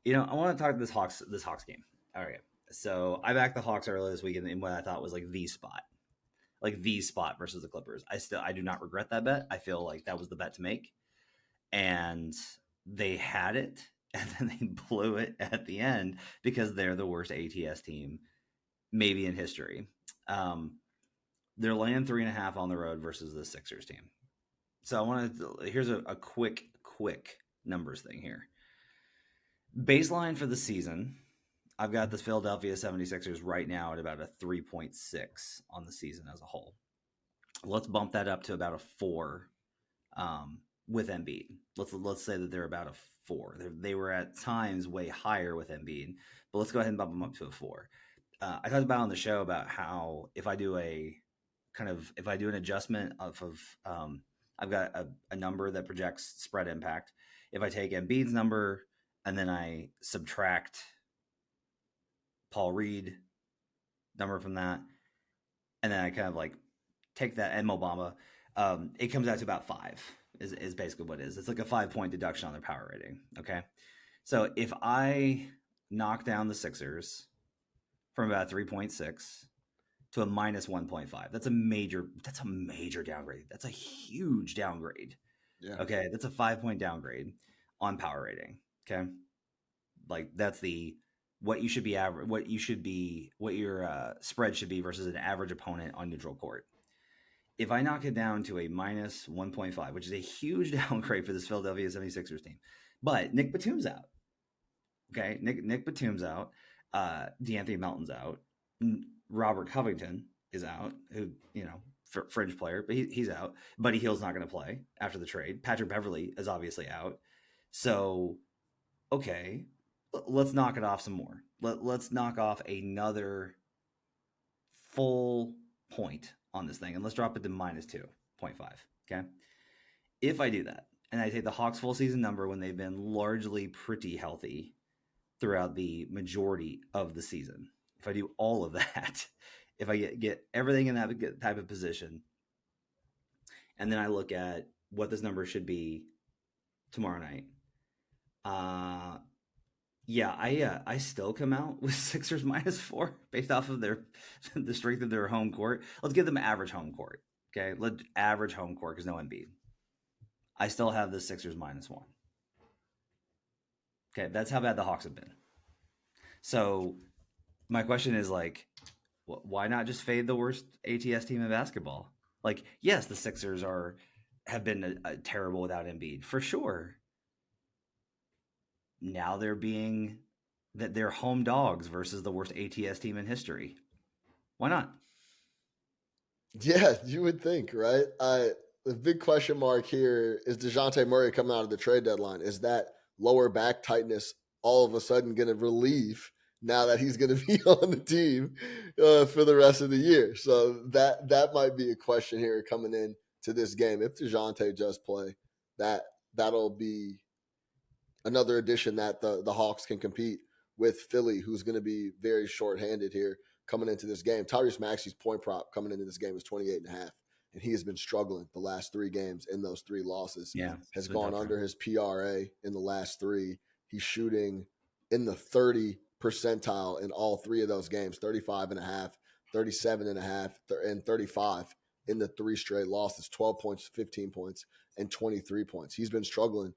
I want to talk this Hawks game. All right. So I backed the Hawks earlier this weekend in what I thought was like the spot versus the Clippers. I do not regret that bet. I feel like that was the bet to make, and they had it, and then they blew it at the end because they're the worst ATS team maybe in history. They're laying 3.5 on the road versus the Sixers team. So here's a quick numbers thing here. Baseline for the season, I've got the Philadelphia 76ers right now at about a 3.6 on the season as a whole. Let's bump that up to about a 4 with Embiid. Let's say that they're about a 4. They were at times way higher with Embiid, but let's go ahead and bump them up to a 4. I talked about on the show about how if I do an adjustment of I've got a number that projects spread impact. If I take Embiid's number and then I subtract Paul Reed number from that, and then I kind of like take that and Mo Bamba, it comes out to about 5 is basically what it is. It's like a 5-point deduction on their power rating. Okay. So if I knock down the Sixers from about 3.6 to a minus 1.5, that's a major downgrade. That's a huge downgrade. Yeah. Okay. That's a 5-point downgrade on power rating. Okay. Like that's what you should be average, what your spread should be versus an average opponent on neutral court. If I knock it down to a minus 1.5, which is a huge downgrade for this Philadelphia 76ers team, but Nick Batum's out. Okay, Nick Batum's out. DeAnthony Melton's out. Robert Covington is out, who, fringe player, but he's out. Buddy Hield's not going to play after the trade. Patrick Beverley is obviously out. So, okay, let's knock it off some more. Let's knock off another full point on this thing, and let's drop it to minus 2.5. Okay. If I do that, and I take the Hawks full season number when they've been largely pretty healthy throughout the majority of the season, if I do all of that, if I get everything in that type of position, and then I look at what this number should be tomorrow night, I still come out with Sixers minus 4 based off of the strength of their home court. Let's give them average home court. Okay, let's average home court because no Embiid. I still have the Sixers minus 1. Okay, that's how bad the Hawks have been. So my question is why not just fade the worst ATS team in basketball? Like, yes, the Sixers have been terrible without Embiid for sure. Now they're home dogs versus the worst ATS team in history. Why not? Yeah, you would think, right? The big question mark here is DeJounte Murray coming out of the trade deadline. Is that lower back tightness all of a sudden going to relieve now that he's going to be on the team for the rest of the year? So that might be a question here coming in to this game. If DeJounte does play, that'll be another addition that the Hawks can compete with Philly, who's going to be very shorthanded here coming into this game. Tyrese Maxey's point prop coming into this game is 28.5, and he has been struggling the last 3 games in those 3 losses. Yeah, has gone under his PRA in the last 3. He's shooting in the 30 percentile in all 3 of those games, 35.5, 37.5, and 35 in the 3 straight losses, 12 points, 15 points, and 23 points. He's been struggling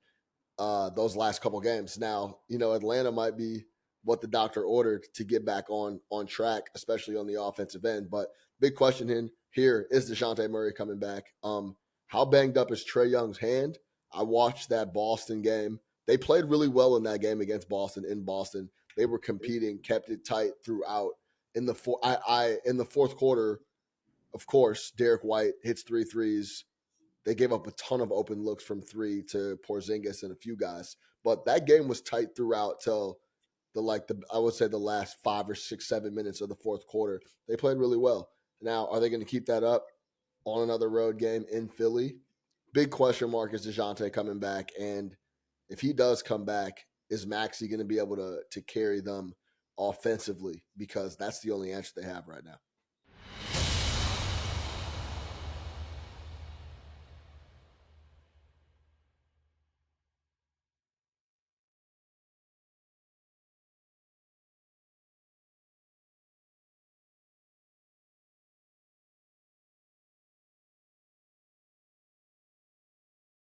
those last couple games. Now, Atlanta might be what the doctor ordered to get back on track, especially on the offensive end. But big question here is DeJounte Murray coming back? How banged up is Trae Young's hand? I watched that Boston game. They played really well in that game against Boston in Boston. They were competing, kept it tight throughout. In the fourth quarter, of course, Derek White hits 3 threes. They gave up a ton of open looks from 3 to Porzingis and a few guys. But that game was tight throughout till I would say the last 5 or 6, 7 minutes of the fourth quarter. They played really well. Now, are they going to keep that up on another road game in Philly? Big question mark is DeJounte coming back. And if he does come back, is Maxey going to be able to carry them offensively? Because that's the only answer they have right now.